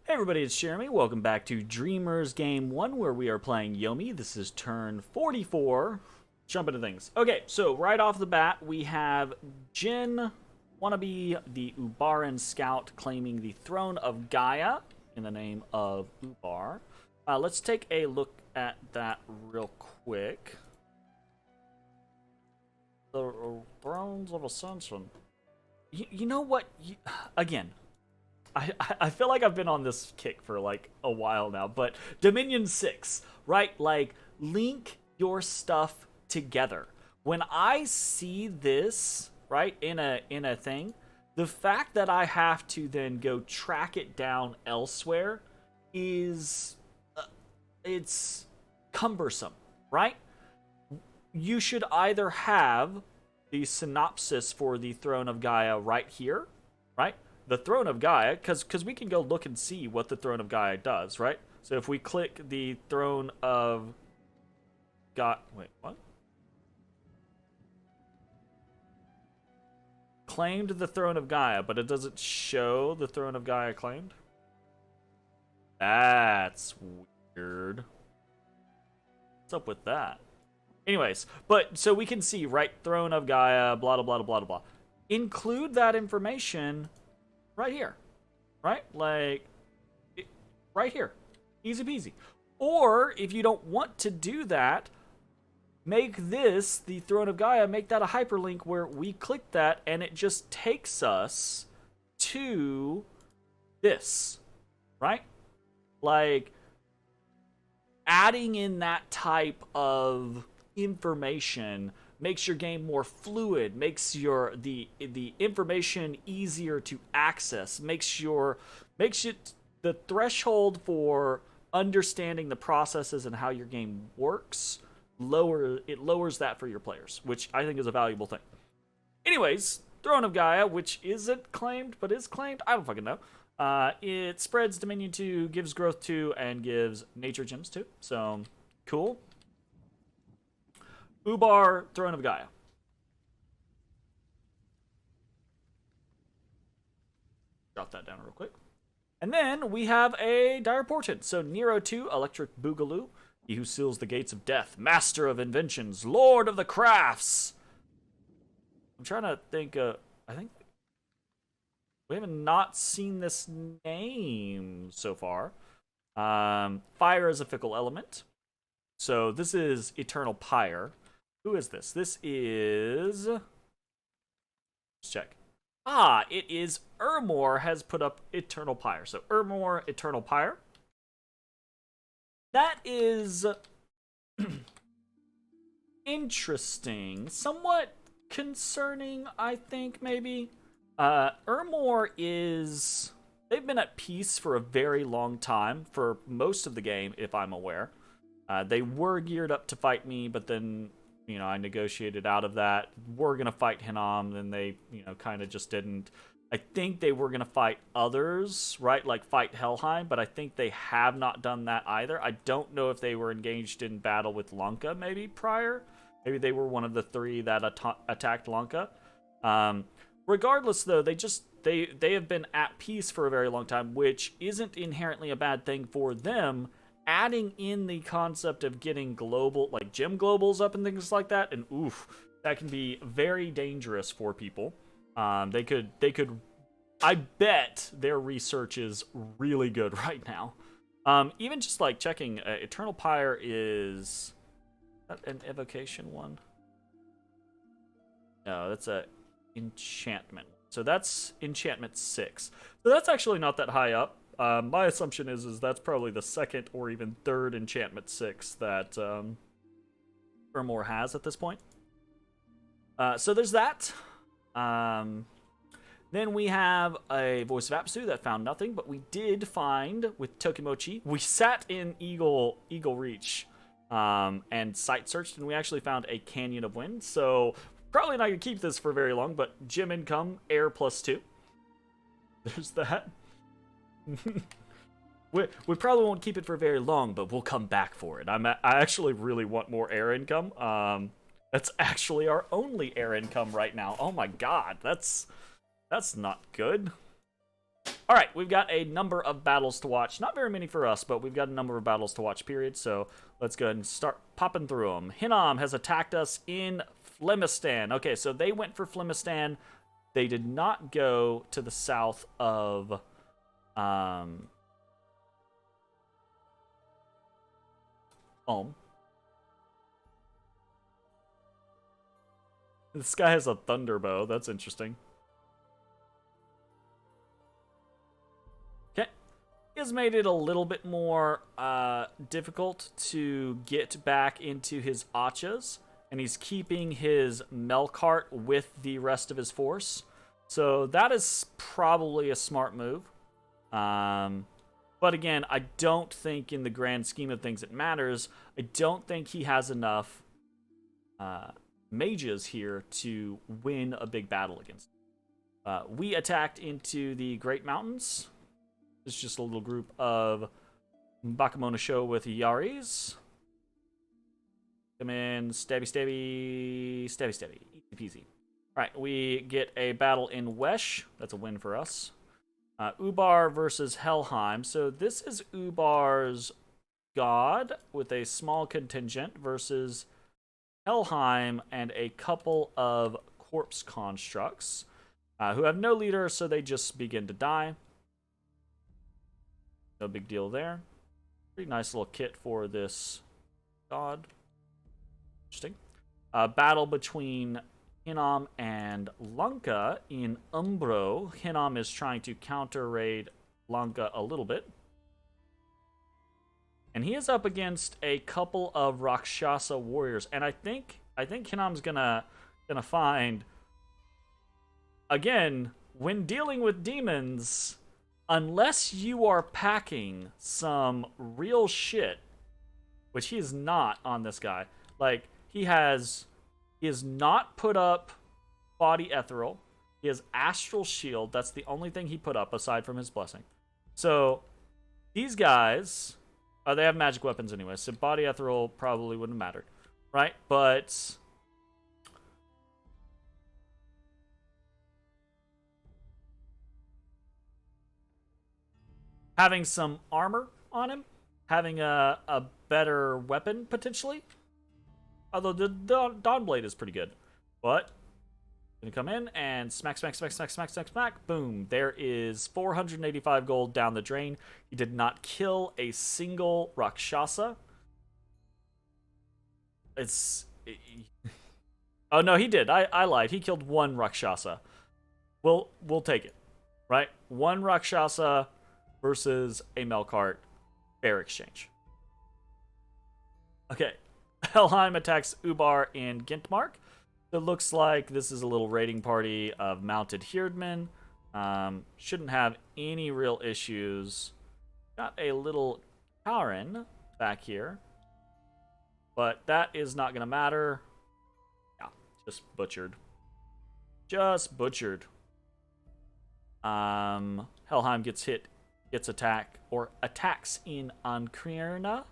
Hey everybody, it's Jeremy. Welcome back to Dreamers Game 1, where we are playing Yomi. This is turn 44. Jump into things. Okay, so right off the bat, we have Jin, wannabe the Ubaran scout, claiming the throne of Gaia in the name of Ubar. Let's take a look at that real quick. The Thrones of Ascension. You know what? Again, I feel like I've been on this kick for like a while now, but Dominion 6, right? Like, link your stuff together. When I see this, right, in a thing, the fact that I have to then go track it down elsewhere is it's cumbersome, right? You should either have the synopsis for the Throne of Gaia right here, right? The Throne of Gaia, because we can go look and see what the Throne of Gaia does, right? So if we click the Throne of Gaia, wait, what? Claimed the Throne of Gaia, but it doesn't show the Throne of Gaia claimed? That's weird. What's up with that? Anyways, but so we can see, right, Throne of Gaia, blah, blah, blah, blah, blah. Include that information right here, right? Like, right here. Easy peasy. Or, if you don't want to do that, make this, the Throne of Gaia, make that a hyperlink where we click that and it just takes us to this, right? Like, adding in that type of information makes your game more fluid, makes the information easier to access, makes it the threshold for understanding the processes and how your game works lowers that for your players, which I think is a valuable thing. Anyways, Throne of Gaia, which isn't claimed but is claimed, I don't fucking know. It spreads Dominion 2, gives growth 2, and gives nature gems 2. So cool. Ubar, Throne of Gaia. Drop that down real quick. And then we have a dire portent. So Nero 2, Electric Boogaloo. He who seals the gates of death. Master of inventions. Lord of the crafts. I'm trying to think. I think we haven't not seen this name so far. Fire is a fickle element. So this is Eternal Pyre. Who is this? This is... Let's check. Ah, it is Ermor has put up Eternal Pyre. So Ermor, Eternal Pyre. That is... interesting. Somewhat concerning, I think, maybe. Ermor is... They've been at peace for a very long time. For most of the game, if I'm aware. They were geared up to fight me, but then... I negotiated out of that. We're going to fight Hinam, then they, kind of just didn't. I think they were going to fight others, right? Like fight Helheim, but I think they have not done that either. I don't know if they were engaged in battle with Lanka maybe prior. Maybe they were one of the three that attacked Lanka. Regardless, though, they have been at peace for a very long time, which isn't inherently a bad thing for them. Adding in the concept of getting global, like gem globals up and things like that, and oof, that can be very dangerous for people. They could, I bet their research is really good right now. Even just like checking, Eternal Pyre is that an evocation one? No, that's a enchantment. So that's enchantment 6. So that's actually not that high up. My assumption is that's probably the second or even third enchantment 6 that Ermor has at this point. So there's that. Then we have a Voice of Apsu that found nothing, but we did find with Tokimochi. We sat in Eagle Reach and sight searched, and we actually found a Canyon of Wind. So probably not going to keep this for very long, but gem income, air +2. There's that. we probably won't keep it for very long, but we'll come back for it. I actually really want more air income. That's actually our only air income right now. Oh my god, that's not good. All right, we've got a number of battles to watch. Not very many for us, but we've got a number of battles to watch, period. So let's go ahead and start popping through them. Hinnom has attacked us in Flemistan. Okay, so they went for Flemistan. They did not go to the south of... This guy has a thunderbow. That's interesting. Okay. He has made it a little bit more difficult to get back into his achas, and he's keeping his Melkart with the rest of his force. So that is probably a smart move. But again, I don't think in the grand scheme of things it matters. I don't think he has enough mages here to win a big battle against. We attacked into the Great Mountains. It's just a little group of Bakemono Show with Yaris. Come in, stabby, stabby, stabby, stabby. Easy peasy. Alright, we get a battle in Wesh. That's a win for us. Ubar versus Helheim. So this is Ubar's god with a small contingent versus Helheim and a couple of corpse constructs who have no leader, so they just begin to die. No big deal there. Pretty nice little kit for this god. Interesting. Battle between Hinnom and Lanka in Umbro. Hinnom is trying to counter-raid Lanka a little bit. And he is up against a couple of Rakshasa warriors. And I think Hinnom's gonna find, again, when dealing with demons, unless you are packing some real shit, which he is not on this guy. Like, he has not put up body ethereal. He has astral shield. That's the only thing he put up aside from his blessing. So these guys, they have magic weapons anyway, so body ethereal probably wouldn't have mattered, right? But having some armor on him, having a better weapon potentially. Although the Dawnblade is pretty good. But gonna come in and smack, smack, smack, smack, smack, smack, smack. Boom. There is 485 gold down the drain. He did not kill a single Rakshasa. Oh, no, he did. I lied. He killed one Rakshasa. We'll take it. Right? One Rakshasa versus a Melkart. Fair exchange. Okay. Helheim attacks Ubar in Gintmark. It looks like this is a little raiding party of mounted Herdmen. Shouldn't have any real issues. Got a little Karen back here. But that is not going to matter. Yeah, just butchered. Just butchered. Helheim gets hit, gets attacks in Ankrierna.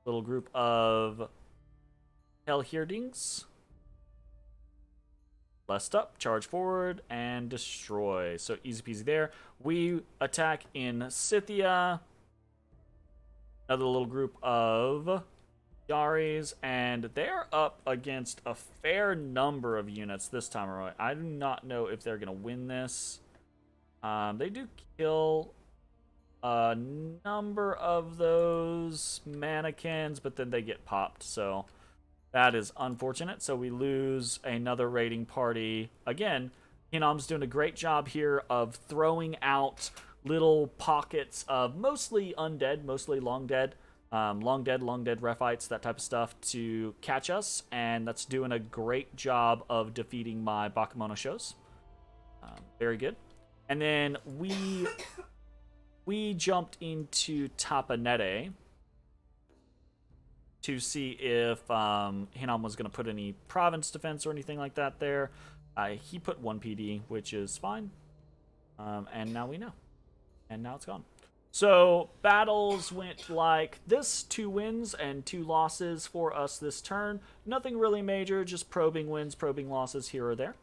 Little group of Hellherdings. Blessed up, charge forward, and destroy. So easy peasy there. We attack in Scythia. Another little group of Yaris, and they're up against a fair number of units this time around. I do not know if they're going to win this. They do kill a number of those mannequins, but then they get popped, so that is unfortunate. So we lose another raiding party. Again, Hinnom's doing a great job here of throwing out little pockets of mostly undead, mostly long dead Rephites, that type of stuff to catch us, and that's doing a great job of defeating my Bakemono shows. Very good. And then we jumped into Tapanete to see if Hinnom was going to put any province defense or anything like that there. He put 1 PD, which is fine. And now we know. And now it's gone. So battles went like this: 2 wins and 2 losses for us this turn. Nothing really major, just probing wins, probing losses here or there.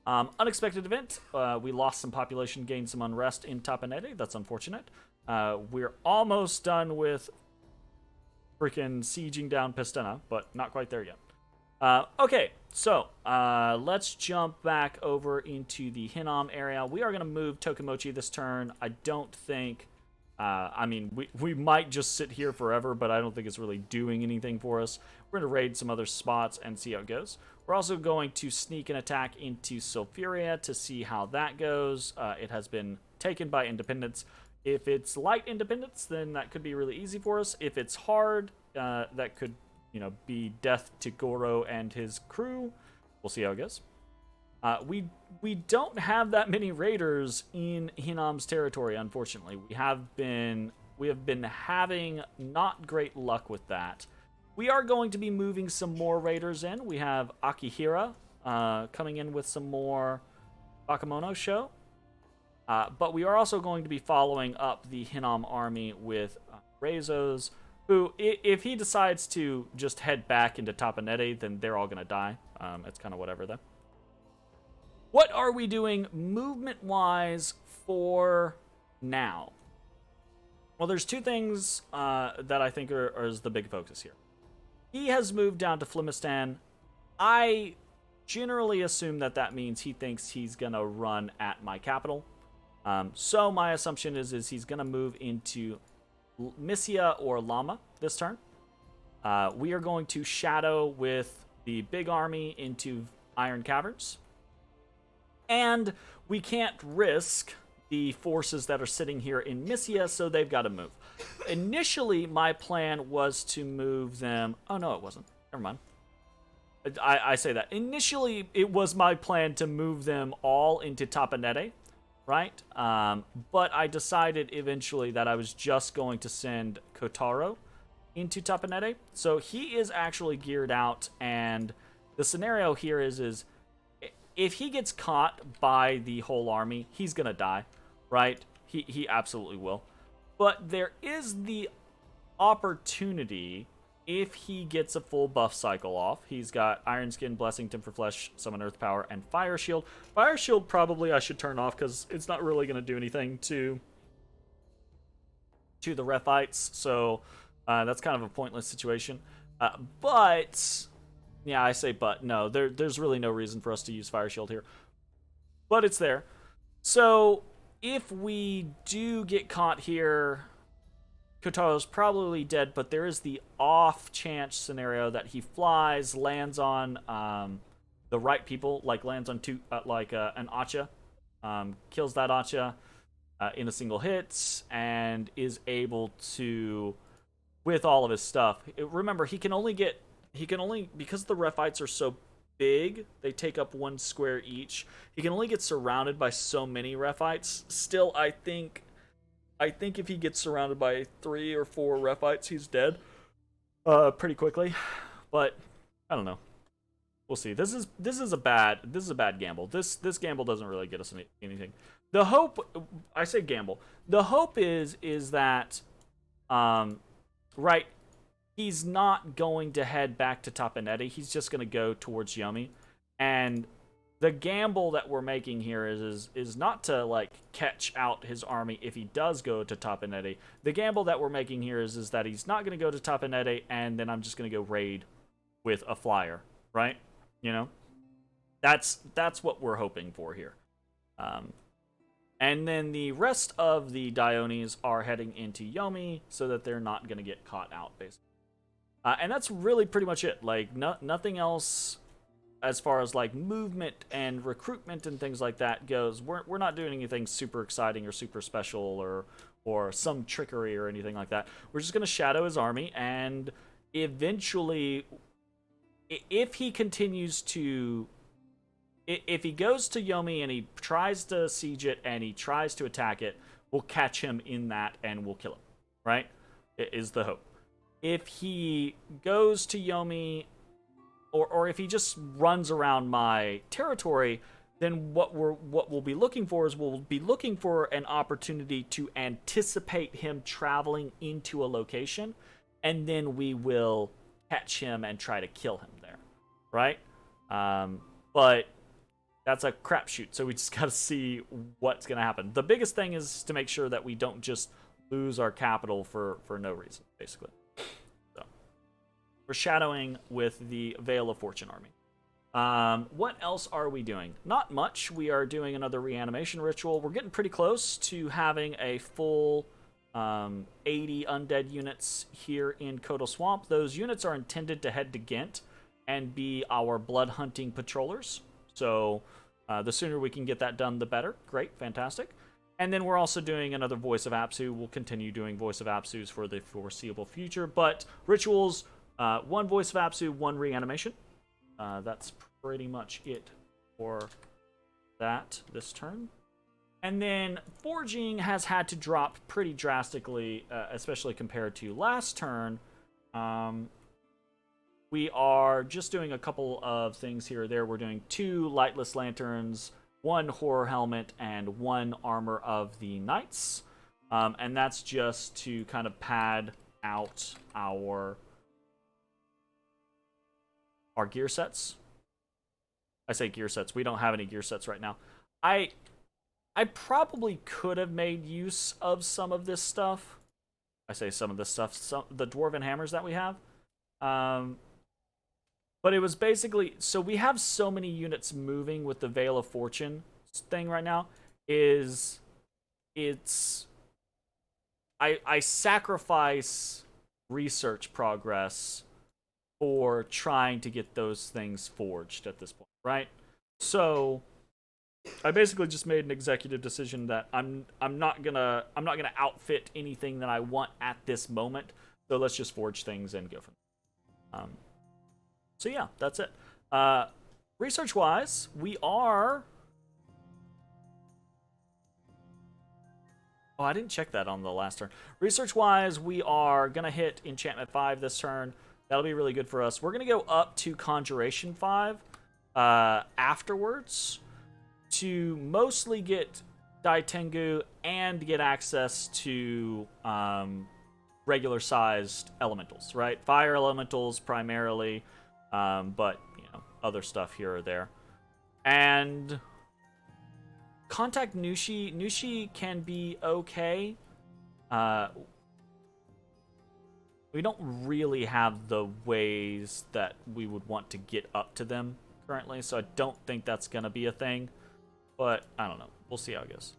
Unexpected event. We lost some population, gained some unrest in Tapanete. That's unfortunate. We're almost done with freaking sieging down Pistena, but not quite there yet. Okay, so let's jump back over into the Hinnom area. We are going to move Tokomochi this turn. I don't think... I mean, we might just sit here forever, but I don't think it's really doing anything for us. We're going to raid some other spots and see how it goes. We're also going to sneak an attack into Sulfuria to see how that goes. It has been taken by Independence. If it's light Independence, then that could be really easy for us. If it's hard, that could, be death to Goro and his crew. We'll see how it goes. We don't have that many raiders in Hinnom's territory, unfortunately. We have been having not great luck with that. We are going to be moving some more raiders in. We have Akihira coming in with some more Bakemono show. But we are also going to be following up the Hinnom army with Rezos, who, if he decides to just head back into Tapanete, then they're all going to die. It's kind of whatever, though. What are we doing movement-wise for now? Well, there's two things that I think is the big focus here. He has moved down to Flimistan. I generally assume that means he thinks he's going to run at my capital. So my assumption is he's going to move into Mysia or Lama this turn. We are going to shadow with the big army into Iron Caverns. And we can't risk the forces that are sitting here in Mysia, so they've got to move. Initially, my plan was to move them... Oh, no, it wasn't. Never mind. I say that. Initially, it was my plan to move them all into Tapanete, right? But I decided eventually that I was just going to send Kotaro into Tapanete. So he is actually geared out, and the scenario here is if he gets caught by the whole army, he's gonna die, right? He absolutely will. But there is the opportunity, if he gets a full buff cycle off. He's got Iron Skin, Blessing, Timber Flesh, Summon Earth Power, and Fire Shield. Fire Shield probably I should turn off because it's not really gonna do anything to the Rephites, so that's kind of a pointless situation. But... Yeah, I say but. No, there's really no reason for us to use Fire Shield here. But it's there. So, if we do get caught here, Kotaro's probably dead, but there is the off-chance scenario that he flies, lands on the right people, like lands on an Acha, kills that Acha in a single hit, and is able to, with all of his stuff... Remember, he can only, because the Rephites are so big, they take up one square each, he can only get surrounded by so many Rephites. Still, I think if he gets surrounded by 3 or 4 Rephites, he's dead pretty quickly. But I don't know. We'll see. This is a bad gamble. This gamble doesn't really get us anything. The hope, I say gamble. The hope is that right, he's not going to head back to Tapanete. He's just going to go towards Yomi. And the gamble that we're making here is not to, like, catch out his army if he does go to Tapanete. The gamble that we're making here is that he's not going to go to Tapanete, and then I'm just going to go raid with a flyer, right? That's what we're hoping for here. And then the rest of the Dionis are heading into Yomi so that they're not going to get caught out, basically. And that's really pretty much it. Like, nothing else as far as, like, movement and recruitment and things like that goes. We're not doing anything super exciting or super special or some trickery or anything like that. We're just going to shadow his army, and eventually, if he continues to... If he goes to Yomi and he tries to siege it and he tries to attack it, we'll catch him in that and we'll kill him, right? It is the hope. If he goes to Yomi, or if he just runs around my territory, then what we'll be looking for is we'll be looking for an opportunity to anticipate him traveling into a location, and then we will catch him and try to kill him there, right? But that's a crapshoot. So we just got to see what's going to happen. The biggest thing is to make sure that we don't just lose our capital for no reason, basically. So, foreshadowing with the Veil of Fortune army. What else are we doing? Not much. We are doing another reanimation ritual. We're getting pretty close to having a full 80 undead units here in Kotal Swamp. Those units are intended to head to Ghent and be our blood hunting patrollers. So the sooner we can get that done, the better. Great, fantastic. And then we're also doing another Voice of Apsu. We'll continue doing Voice of Apsus for the foreseeable future. But rituals, one Voice of Apsu, one reanimation. That's pretty much it for that this turn. And then forging has had to drop pretty drastically, especially compared to last turn. We are just doing a couple of things here or there. We're doing 2 lightless lanterns, 1 horror helmet, and 1 armor of the knights. And that's just to kind of pad out our gear sets. I say gear sets. We don't have any gear sets right now. I probably could have made use of some of this stuff. I say some of this stuff. The dwarven hammers that we have. But it was basically... So we have so many units moving with the Veil of Fortune thing right now. I sacrifice research progress for trying to get those things forged at this point, right? So I basically just made an executive decision that I'm not gonna outfit anything that I want at this moment. So let's just forge things and go from there. So yeah, that's it. Research wise, we are... Oh, I didn't check that on the last turn. Research wise, we are gonna hit enchantment 5 this turn. That'll be really good for us. We're gonna go up to conjuration 5 afterwards to mostly get Dai Tengu and get access to regular sized elementals, right? Fire elementals primarily, but you know, other stuff here or there. And contact Nushi. Nushi can be okay. We don't really have the ways that we would want to get up to them currently, so I don't think that's gonna be a thing. But I don't know. We'll see how it goes.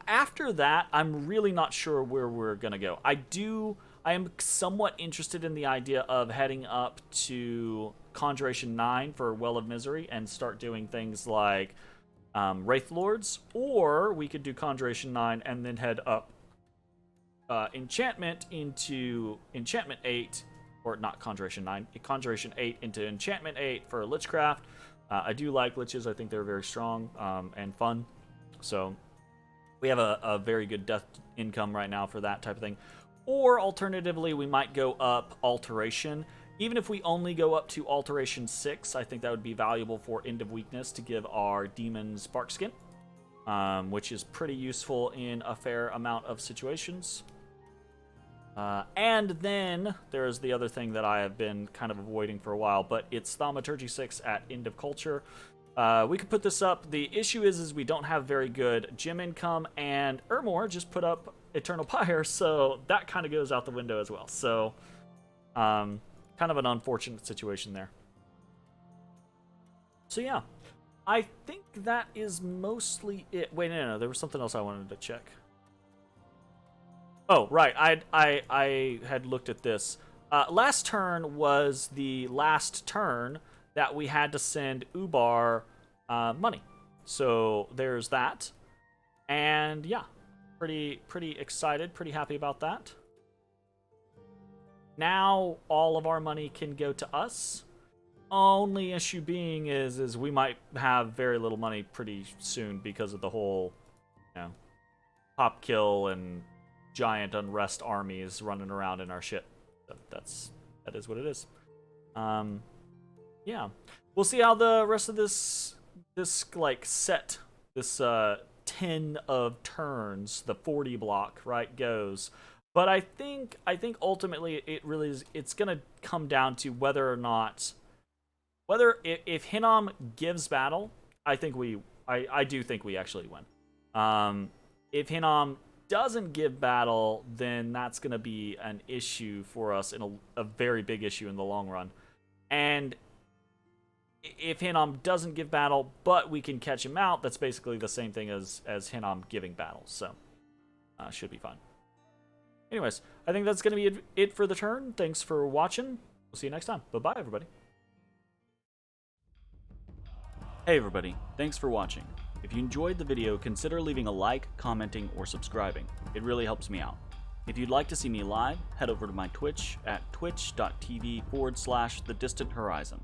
After that, I'm really not sure where we're gonna go. I am somewhat interested in the idea of heading up to Conjuration 9 for Well of Misery and start doing things like Wraith Lords, or we could do Conjuration 9 and then head up Enchantment into Enchantment 8, or not Conjuration 9, Conjuration 8 into Enchantment 8 for Lichcraft. I do like Liches. I think they're very strong and fun. So we have a very good death income right now for that type of thing. Or alternatively, we might go up Alteration. Even if we only go up to Alteration 6, I think that would be valuable for End of Weakness to give our demons Spark Skin, which is pretty useful in a fair amount of situations. And then there's the other thing that I have been kind of avoiding for a while, but it's Thaumaturgy 6 at End of Culture. We could put this up. The issue is we don't have very good gem income, and Ermor just put up Eternal Pyre, so that kind of goes out the window as well. So, kind of an unfortunate situation there. So yeah, I think that is mostly it. Wait, no, there was something else I wanted to check. Oh, right, I had looked at this. Last turn was the last turn that we had to send Ubar money. So there's that. And yeah, pretty excited, pretty happy about that. Now all of our money can go to us. Only issue being is we might have very little money pretty soon because of the whole, you know, pop kill and giant unrest armies running around in our shit. That is what it is. Yeah, we'll see how the rest of this like set, this 10 of turns, the 40 block, right, goes. But I think ultimately it's gonna come down to whether or not, if Hinnom gives battle, I do think we actually win. If Hinnom doesn't give battle, then that's going to be an issue for us, in a very big issue in the long run. And if Hinnom doesn't give battle, but we can catch him out, that's basically the same thing as Hinnom giving battle. So, should be fine. Anyways, I think that's going to be it for the turn. Thanks for watching. We'll see you next time. Bye-bye, everybody. Hey, everybody. Thanks for watching. If you enjoyed the video, consider leaving a like, commenting, or subscribing. It really helps me out. If you'd like to see me live, head over to my Twitch at twitch.tv/thedistanthorizon.